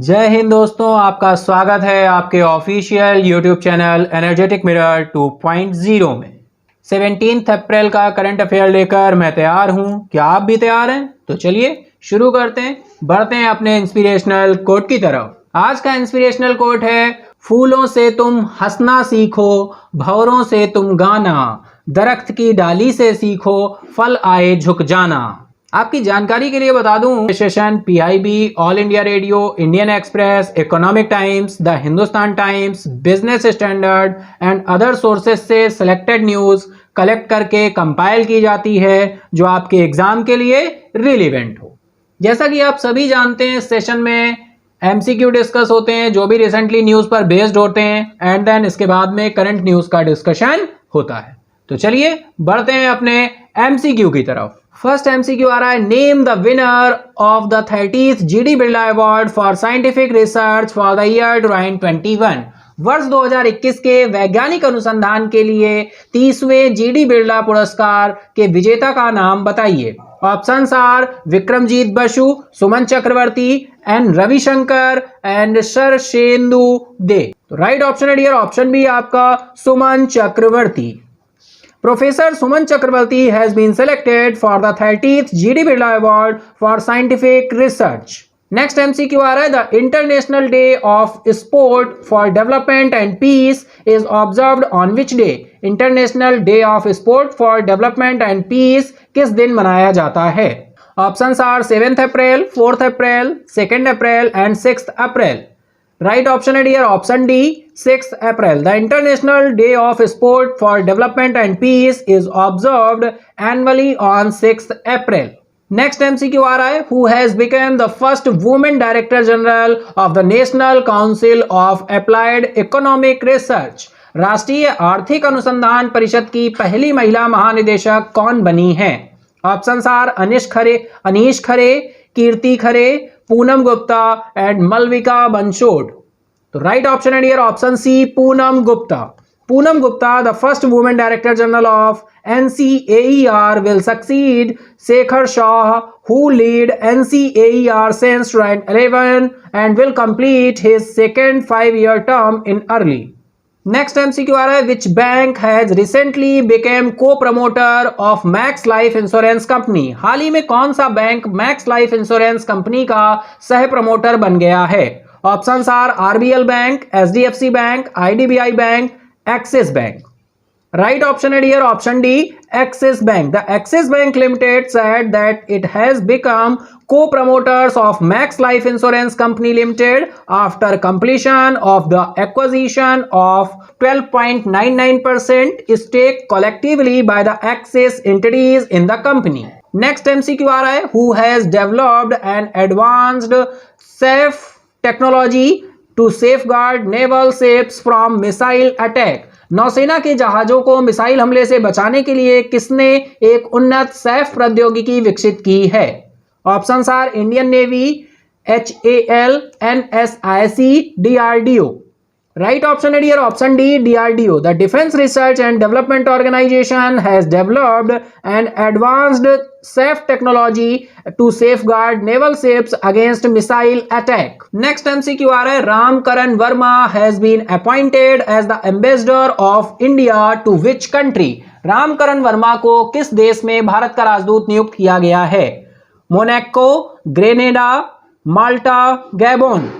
जय हिंद दोस्तों, आपका स्वागत है आपके official YouTube channel energetic mirror 2.0 में। 17 अप्रैल का करंट अफेयर लेकर मैं तैयार हूं। क्या आप भी तैयार हैं? तो चलिए शुरू करते हैं, बढ़ते हैं अपने इंस्पिरेशनल कोट की तरफ। आज का इंस्पिरेशनल कोट है, फूलों से तुम हंसना सीखो, भंवरों से तुम गाना, दरख्त की डाली से सीखो, फल आए झुक जाना। आपकी जानकारी के लिए बता दूं, session PIB, all India radio, Indian express, economic times, the Hindustan times, business standard and other sources से सिलेक्टेड न्यूज कलेक्ट करके कंपाइल की जाती है जो आपके एग्जाम के लिए रिलेवेंट हो। जैसा कि आप सभी जानते हैं, सेशन में एमसीक्यू डिस्कस होते हैं जो भी रिसेंटली न्यूज पर बेस्ड होते हैं एंड देन इसके बाद में करंट न्यूज का डिस्कशन होता है। तो चलिए बढ़ते हैं अपने एमसीक्यू की तरफ। फर्स्ट एमसीक्यू आ रहा है, name the winner of the 30th GD Birla award for scientific research for the year 2021। वर्ष 2021 के वैज्ञानिक अनुसंधान के लिए 30वें जीडी बिरला पुरस्कार के विजेता का नाम बताइए। Options are Vikramjit Basu, Suman Chakraborty, N Ravishankar and Sharshendu Dey. तो राइट ऑप्शन है डियर ऑप्शन बी आपका सुमन चक्रवर्ती। Professor Suman Chakrabarti has been selected for the 30th GD Birla Award for Scientific Research. Next MCQ आ रहा है, the International Day of Sport for Development and Peace is observed on which day? International Day of Sport for Development and Peace किस दिन मनाया जाता है? Options are 7th April, 4th April, 2nd April and 6th April. Right option है dear option D 6 April. The international day of sport for development and peace is observed annually on 6 April. Next MCQ आ रहा है, who has become the first women director general of the national council of applied economic research. राष्ट्रीय आर्थिक अनुसंधान परिषद की पहली महिला महानिदेशक कौन बनी है? Options are Anish Khare, Kirti Khare, Poonam Gupta and Malvika Bansod. तो राइट ऑप्शन है dear option C Poonam Gupta. Poonam Gupta, the first women director general of NCAER, will succeed Shekhar Shah, who lead NCAER since 2011 and will complete his second 5-year term in early. Next MCQ आ रहा है, which bank has recently became co promoter of Max Life insurance company. हाल ही में कौन सा bank Max Life insurance company का सह प्रमोटर बन गया है? Options are RBL bank, HDFC bank, IDBI bank, Axis bank. Right option है dear option D Axis bank. The Axis bank limited said that it has become co-promoters of Max Life Insurance Company Limited after completion of the acquisition of 12.99% stake collectively by the Axis entities in the company. Next MCQ आ रहा है, who has developed an advanced safe technology to safeguard naval ships from missile attack. नौसेना के जहाजों को missile हमले से बचाने के लिए किसने एक उन्नत सैफ प्रौद्योगिकी विकसित की है? Options are Indian navy, HAL, NSIC, DRDO। Right option है dear option D DRDO। The defence research and development organisation has developed an advanced safe technology to safeguard naval ships against missile attack. Next MCQ आ रहा है, Ramkaran Verma has been appointed as the ambassador of India to which country. Ramkaran Verma को किस देश में भारत का राजदूत नियुक्त किया गया है? Monaco, Grenada, Malta, Gabon.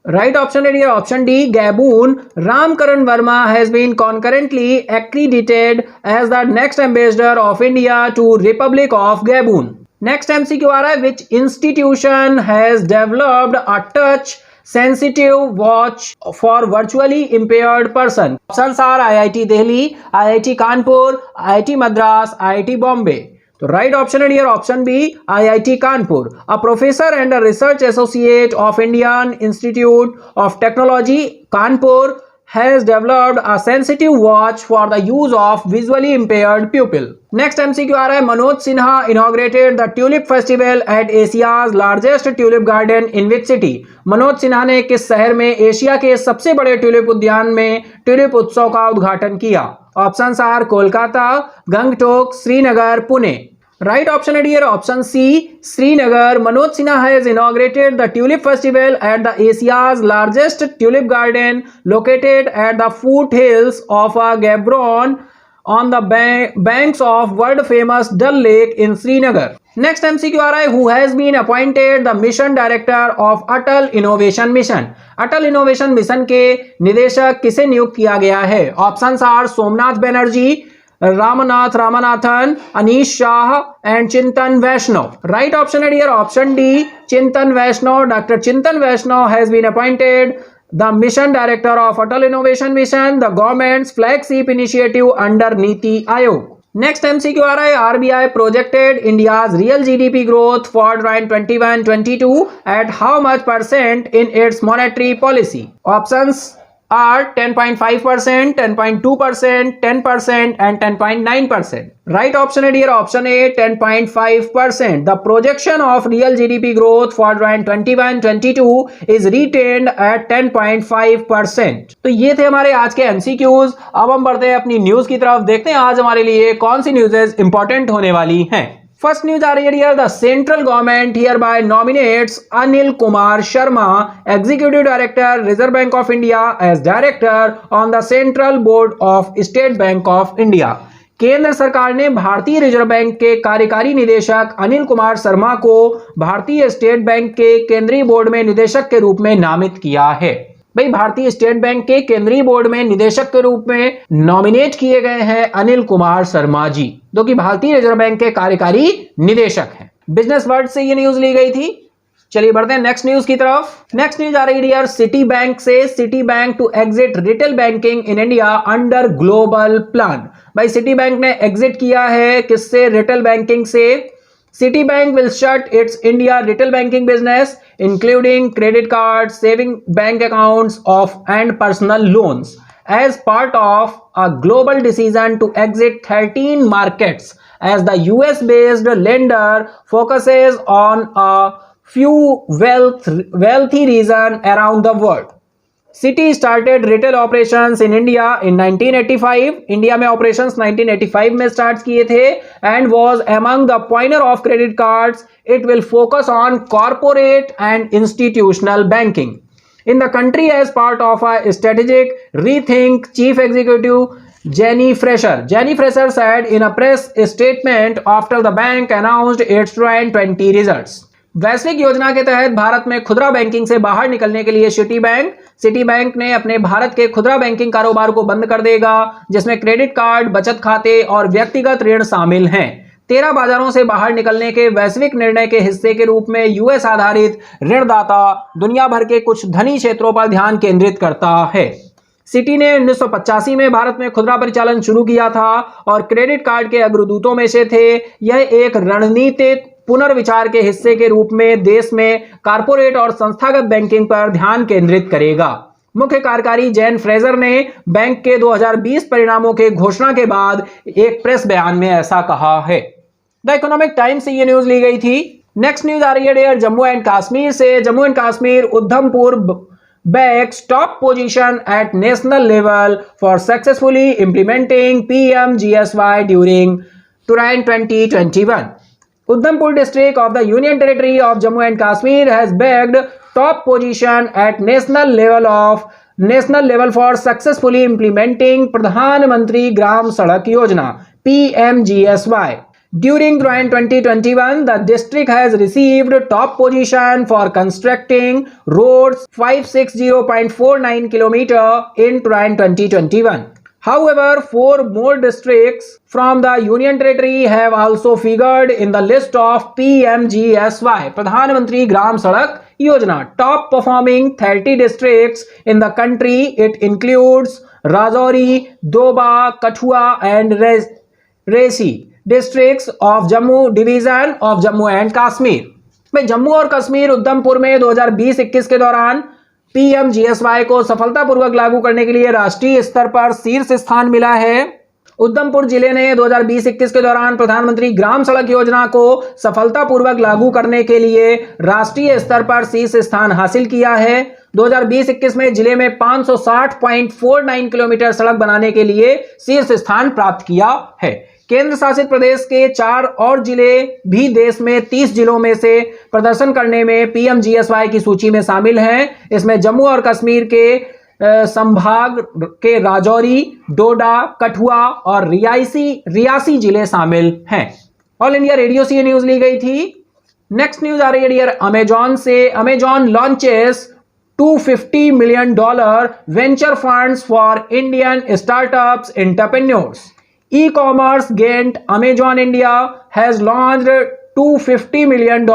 Right option है dear option D Gabon. Ramkaran Verma has been concurrently accredited as the next ambassador of India to republic of Gabon. Next MCQ आ रहा है, which institution has developed a touch sensitive watch for virtually impaired person. Options are IIT Delhi, IIT Kanpur, IIT Madras, IIT Bombay. तो right option है dear option B IIT Kanpur. A professor and a research associate of Indian institute of technology Kanpur has developed a sensitive watch for the use of visually impaired pupil. Next MCQ आ रहा है, Manoj Sinha inaugurated the tulip festival at Asia's largest tulip garden in which city? Manoj Sinha ने किस शहर में Asia के सबसे बड़े tulip उद्यान में ट्यूलिप उत्सव का उद्घाटन किया? Options are Kolkata, Gangtok, Srinagar, Pune. Right option है dear, option C, Srinagar. Manoj Sinha has inaugurated the Tulip Festival at the Asia's largest tulip garden located at the foothills of Gabron on the banks of world famous Dal Lake in Srinagar. Next MCQ आ रहा है, who has been appointed the mission director of Atal innovation mission. Atal innovation mission के निदेशक किसे नियुक्त किया गया है? Options are Somnath Banerjee, Ramnath Ramanathan, Anish Shah and Chintan Vaishnav. Right option है dear option D, Chintan Vaishnav. Doctor Chintan Vaishnav has been appointed the mission director of Atal Innovation Mission, the government's flagship initiative under Niti Aayog. Next MCQ आ रहा है, RBI projected India's real GDP growth for 2021-22 at how much percent in its monetary policy? Options are 10.5%, 10.2%, 10% and 10.9%. Right option है dear option A, 10.5%. The projection of real GDP growth for 2021-22 is retained at 10.5%. तो ये थे हमारे आज के MCQs। अब हम बढ़ते हैं अपनी न्यूज की तरफ, देखते हैं आज हमारे लिए कौन सी न्यूज़ेस इंपॉर्टेंट होने वाली हैं। फर्स्ट न्यूज आ रही है dear, the central government hereby nominates Anil Kumar Sharma, executive director reserve bank of India, as director on the central board of state bank of India. केंद्र सरकार ने भारतीय रिजर्व बैंक के कार्यकारी निदेशक अनिल कुमार शर्मा को भारतीय स्टेट बैंक के केंद्रीय बोर्ड में निदेशक के रूप में नामित किया है। भाई भारतीय स्टेट बैंक के केंद्रीय बोर्ड में निदेशक के रूप में नॉमिनेट किए गए हैं अनिल कुमार शर्मा जी, जो कि भारतीय रिजर्व बैंक के कार्यकारी निदेशक हैं। बिजनेस वर्ल्ड से ये न्यूज ली गई थी। चलिए बढ़ते हैं नेक्स्ट न्यूज की तरफ। नेक्स्ट न्यूज आ रही है डियर, सिटी बैंक से city bank to exit retail banking in India under global plan. भाई सिटी बैंक ने एग्जिट किया है किससे? रिटेल बैंकिंग से। Citibank will shut its India retail banking business, including credit cards, saving bank accounts and personal loans, as part of a global decision to exit 13 markets, as the US-based lender focuses on a few wealthy regions around the world. Citi started retail operations in India in 1985. India में operations 1985 में start किए थे and was among the pioneer of credit cards. It will focus on corporate and institutional banking in the country as part of a strategic rethink. Chief Executive Jenny Fresher said in a press statement after the bank announced its 2020 results. वैश्विक योजना के तहत भारत में खुदरा banking से बाहर निकलने के लिए सिटी बैंक ने अपने भारत के खुदरा बैंकिंग कारोबार को बंद कर देगा, जिसमें क्रेडिट कार्ड, बचत खाते और व्यक्तिगत ऋण शामिल हैं। 13 बाजारों से बाहर निकलने के वैश्विक निर्णय के हिस्से के रूप में यूएस आधारित ऋणदाता दुनिया भर के कुछ धनी क्षेत्रों पर ध्यान केंद्रित करता है। सिटी ने 1985 में भारत में खुदरा परिचालन शुरू किया था और क्रेडिट कार्ड के अग्रदूतों में से थे। यह एक रणनीतिक पुनर्विचार के हिस्से के रूप में देश में कारपोरेट और संस्थागत बैंकिंग पर ध्यान केंद्रित करेगा। मुख्य कार्यकारी जेन फ्रेजर ने बैंक के 2020 परिणामों के घोषणा के बाद एक प्रेस बयान में ऐसा कहा है। द इकोनॉमिक टाइम्स से ये न्यूज ली गई थी। नेक्स्ट न्यूज आ रही है डियर, जम्मू एंड कश्मीर से। Jammu and Kashmir Udhampur backs top position at national level for successfully implementing PMGSY during 2021। Udhampur district of the Union Territory of Jammu and Kashmir has bagged top position at national level for successfully implementing Pradhan Mantri Gram Sadak Yojana PMGSY. During 2021, the district has received top position for constructing roads 560.49 km in 2021. However, 4 more districts from the Union Territory have also figured in the list of PMGSY Pradhan Gram Sadak Yojana top performing 30 districts in the country. It includes Rajouri, Doba, Kathua and Reasi districts of Jammu division of Jammu and Kashmir. भाई जम्मू और कश्मीर उधमपुर में 2020-21 के दौरान PMGSY को सफलतापूर्वक लागू करने के लिए राष्ट्रीय स्तर पर शीर्ष स्थान मिला है। उधमपुर जिले ने 2020-21 के दौरान प्रधानमंत्री ग्राम सड़क योजना को सफलतापूर्वक लागू करने के लिए राष्ट्रीय स्तर पर शीर्ष स्थान हासिल किया है। 2020-21 में जिले में 560.49 किलोमीटर सड़क बनाने के लिए शीर्ष स्थान प्राप्त किया है। केंद्र शासित प्रदेश के 4 और जिले भी देश में 30 जिलों में से प्रदर्शन करने में पीएमजीएसवाई की सूची में शामिल हैं। इसमें जम्मू और कश्मीर के संभाग के राजौरी, डोडा, कठुआ और रियासी जिले शामिल हैं। ऑल इंडिया रेडियो से ये न्यूज ली गई थी। नेक्स्ट न्यूज आ रही है डियर अमेजॉन से। Amazon launches $250 million venture funds for Indian startups entrepreneurs. E-commerce giant Amazon India has launched $250 million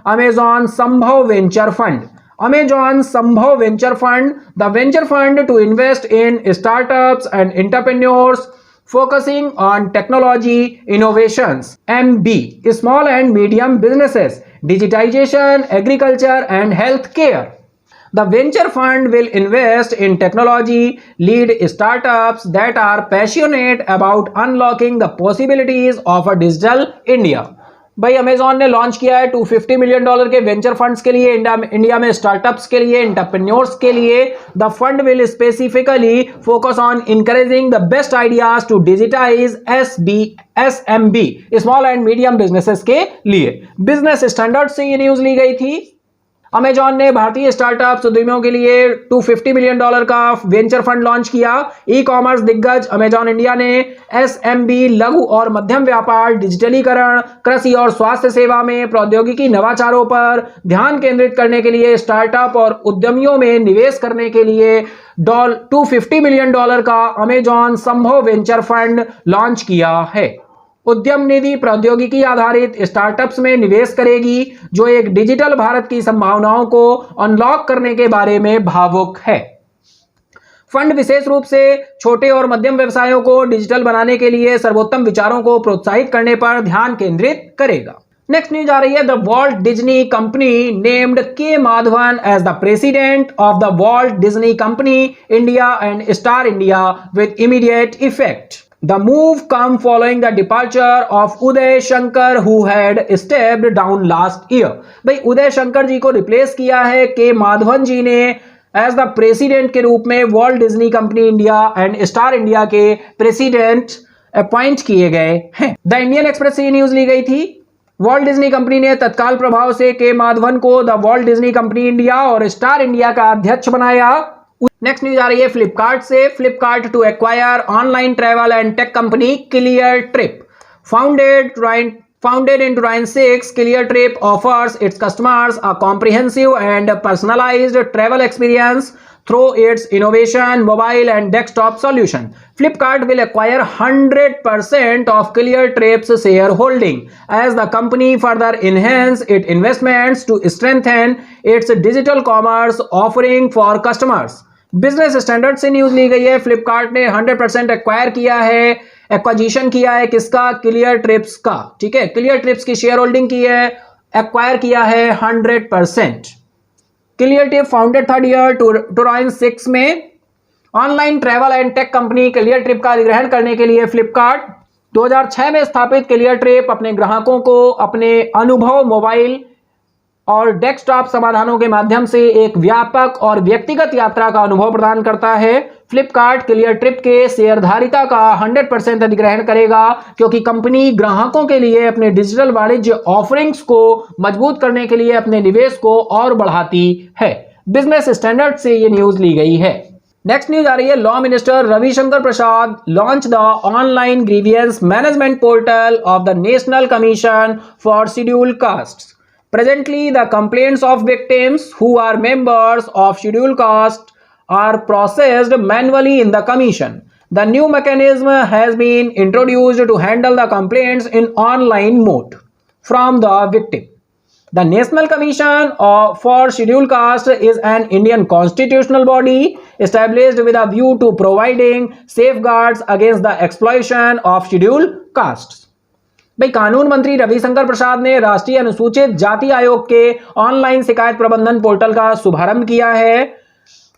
Amazon Sambhav Venture Fund. Amazon Sambhav Venture Fund, the venture fund to invest in startups and entrepreneurs focusing on technology innovations, MB, small and medium businesses, digitization, agriculture and healthcare. The venture fund will invest in technology lead startups that are passionate about unlocking the possibilities of a digital India. भाई Amazon ने launch किया है $250 million के venture funds के लिए India में startups के लिए, एंटरप्रेन्योर्स के लिए। The fund will specifically focus on encouraging the best ideas to digitize SMB, small and medium businesses के लिए। बिजनेस स्टैंडर्ड से ये न्यूज ली गई थी। अमेजॉन ने भारतीय स्टार्टअप्स उद्यमियों के लिए $250 मिलियन का वेंचर फंड लॉन्च किया। ई कॉमर्स दिग्गज अमेजॉन इंडिया ने SMB, लघु और मध्यम व्यापार, डिजिटलीकरण, कृषि और स्वास्थ्य सेवा में प्रौद्योगिकी नवाचारों पर ध्यान केंद्रित करने के लिए स्टार्टअप और उद्यमियों में निवेश करने के लिए $250 मिलियन का अमेजॉन संभव वेंचर फंड लॉन्च किया है। उद्यम निधि प्रौद्योगिकी आधारित स्टार्टअप्स में निवेश करेगी जो एक डिजिटल भारत की संभावनाओं को अनलॉक करने के बारे में भावुक है। फंड विशेष रूप से छोटे और मध्यम व्यवसायों को डिजिटल बनाने के लिए सर्वोत्तम विचारों को प्रोत्साहित करने पर ध्यान केंद्रित करेगा। नेक्स्ट न्यूज आ रही है। The Walt Disney company named K Madhavan as the president of the Walt Disney company India and Star India with immediate effect. The move come following the departure of Uday Shankar who had stepped down last year. भाई उदय शंकर जी को replace किया है के माधवन जी ने as the president के रूप में vault Disney company India and Star India के प्रेसिडेंट अपॉइंट किए गए हैं। द इंडियन एक्सप्रेस से ये न्यूज ली गई थी। वॉल्ट डिज्नी कंपनी ने तत्काल प्रभाव से के माधवन को the Walt Disney company India और स्टार इंडिया का अध्यक्ष बनाया। नेक्स्ट न्यूज आ रही है फ्लिपकार्ट से। Flipkart to acquire online travel and tech company Cleartrip. Founded in 2006, Clear Trip offers its customers a comprehensive and personalized travel experience through its innovation, mobile and desktop solution. Flipkart will acquire 100% of Clear Trip's shareholding as the company further enhance its investments to strengthen its digital commerce offering for customers. Business standard से news ली गई है। फ्लिपकार्ट ने 100% acquisition किया है किसका? Clear trips का। ठीक है, क्लियर ट्रिप्स की शेयर होल्डिंग की है, एक्वायर किया है 100%। Clear trip founded 3rd year 2006 में। Online travel and tech company clear trip का अधिग्रहण करने के लिए फ्लिपकार्ट 2006 में स्थापित क्लियर ट्रिप अपने ग्राहकों को अपने अनुभव, मोबाइल और डेस्कटॉप समाधानों के माध्यम से एक व्यापक और व्यक्तिगत यात्रा का अनुभव प्रदान करता है। फ्लिपकार्ट क्लियर ट्रिप के शेयरधारिता का 100% अधिग्रहण करेगा क्योंकि कंपनी ग्राहकों के लिए अपने डिजिटल वाणिज्य ऑफरिंग्स को मजबूत करने के लिए अपने निवेश को और बढ़ाती है। बिजनेस स्टैंडर्ड से ये न्यूज ली गई है। नेक्स्ट न्यूज आ रही है। Law minister Ravishankar Prasad launch the online grievance management portal of the national commission for scheduled castes. Presently, the complaints of victims who are members of scheduled caste are processed manually in the commission. The new mechanism has been introduced to handle the complaints in online mode from the victim. The National Commission for Scheduled Caste is an Indian constitutional body established with a view to providing safeguards against the exploitation of scheduled castes. भाई कानून मंत्री रविशंकर प्रसाद ने राष्ट्रीय अनुसूचित जाति आयोग के online शिकायत प्रबंधन पोर्टल का शुभारंभ किया है।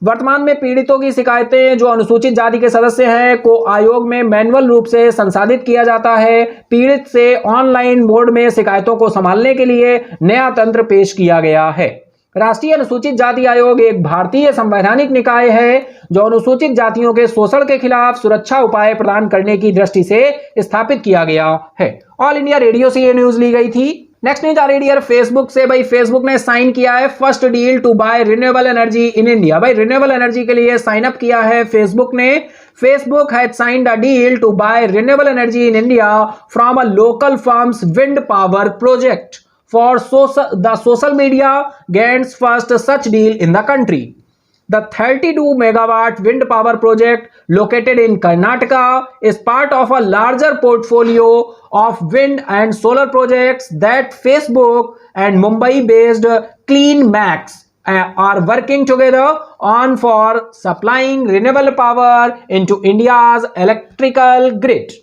वर्तमान में पीड़ितों की शिकायतें जो अनुसूचित जाति के सदस्य हैं को आयोग में मैनुअल रूप से संसाधित किया जाता है। पीड़ित से ऑनलाइन मोड में शिकायतों को संभालने के लिए नया तंत्र पेश किया गया है। राष्ट्रीय अनुसूचित जाति आयोग एक भारतीय संवैधानिक निकाय है जो अनुसूचित जातियों के शोषण के खिलाफ सुरक्षा उपाय प्रदान करने की दृष्टि से स्थापित किया गया है। ऑल इंडिया रेडियो से ये न्यूज ली गई थी। नेक्स्ट न्यूज आ रही है फेसबुक से। भाई फेसबुक ने साइन किया है first deal to buy renewable energy in India. भाई रिन्यूएबल एनर्जी के लिए साइन अप किया है फेसबुक ने। Facebook had signed a deal to buy renewable energy in India from a local firms wind power project for the social media gains first such deal in the country. The 32 megawatt wind power project located in Karnataka is part of a larger portfolio of wind and solar projects that Facebook and Mumbai-based CleanMax are working together on for supplying renewable power into India's electrical grid.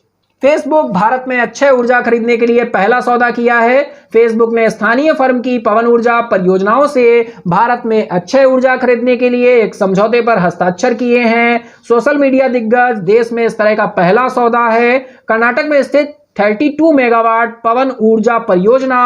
Facebook Bharat में अक्षय ऊर्जा खरीदने के लिए पहला सौदा किया है। Facebook ने स्थानीय फर्म की पवन ऊर्जा परियोजनाओं से भारत में अक्षय ऊर्जा खरीदने के लिए एक समझौते पर हस्ताक्षर किए हैं। सोशल मीडिया दिग्गज देश में इस तरह का पहला सौदा है। कर्नाटक में स्थित 32 मेगावाट पवन ऊर्जा परियोजना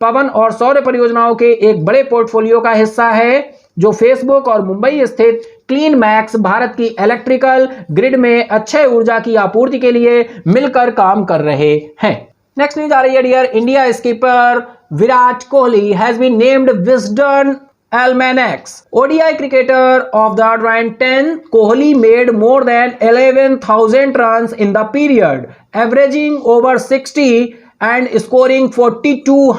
पवन और सौर परियोजनाओं के एक बड़े पोर्टफोलियो का हिस्सा है जो फेसबुक और मुंबई स्थित क्लीन मैक्स भारत की इलेक्ट्रिकल ग्रिड में अक्षय ऊर्जा की आपूर्ति के लिए मिलकर काम कर रहे हैं। नेक्स्ट न्यूज आ रही है dear. India skipper Virat Kohli has been named Wisden Almanacs ODI cricketer of the under-10. Kohli made more than 11,000 runs in the period, averaging over 60 and scoring 42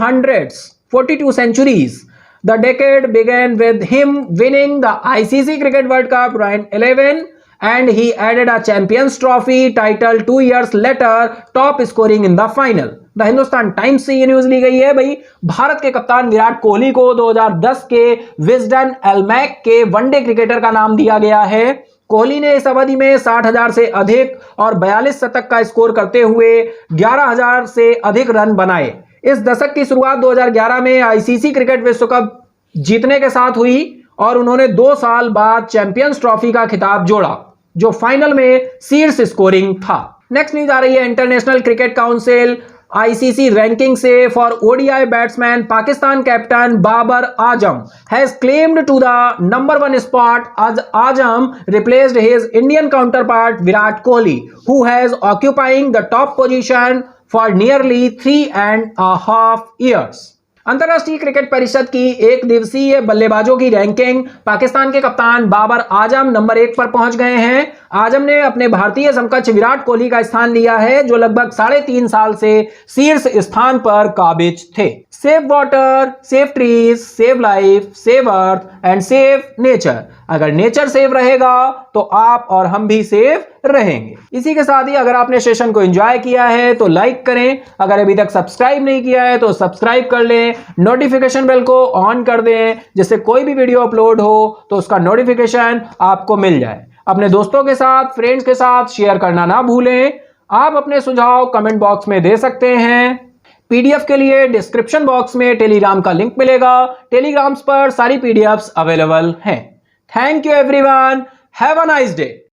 centuries. The decade began with him winning the ICC Cricket World Cup 2011 and he added a Champions Trophy title 2 years later, top scoring in the final. The Hindustan times से ये news ली गई है। भाई भारत के कप्तान विराट कोहली को 2010 के Wisden एल्मैक के वनडे क्रिकेटर का नाम दिया गया है। कोहली ने इस अवधि में 60,000 से अधिक और 42 शतक का स्कोर करते हुए 11,000 से अधिक रन बनाए। इस दशक की शुरुआत 2011 में आईसीसी क्रिकेट विश्व कप जीतने के साथ हुई और उन्होंने 2 साल बाद चैंपियंस ट्रॉफी का खिताब जोड़ा जो फाइनल में शीर्ष स्कोरिंग था। नेक्स्ट न्यूज आ रही है international cricket council ICC ranking से for ODI batsman Pakistan captain Babar Azam has claimed to the number 1 spot as Ajam replaced his Indian counterpart Virat Kohli who has occupying the top position for nearly 3.5 years. अंतरराष्ट्रीय cricket परिषद की एक दिवसीय बल्लेबाजों की ranking Pakistan के कप्तान बाबर आजम नंबर 1 पर पहुंच गए हैं। आजम ने अपने भारतीय समकक्ष विराट कोहली का स्थान लिया है जो लगभग 3.5 साल से शीर्ष स्थान पर काबिज थे। Save water, save trees, save life, save earth and save nature. अगर नेचर सेव रहेगा तो आप और हम भी सेव रहेंगे। इसी के साथ ही अगर आपने सेशन को एंजॉय किया है तो लाइक करें, अगर अभी तक सब्सक्राइब नहीं किया है तो सब्सक्राइब कर लें, नोटिफिकेशन बेल को ऑन कर दें जिससे कोई भी वीडियो अपलोड हो तो उसका नोटिफिकेशन आपको मिल जाए। अपने दोस्तों के साथ, फ्रेंड्स के साथ शेयर करना ना भूलें। आप अपने सुझाव कमेंट बॉक्स में दे सकते हैं। पीडीएफ के लिए डिस्क्रिप्शन बॉक्स में टेलीग्राम का लिंक मिलेगा। टेलीग्राम्स पर सारी पीडीएफ्स अवेलेबल हैं। Thank you everyone, have a nice day.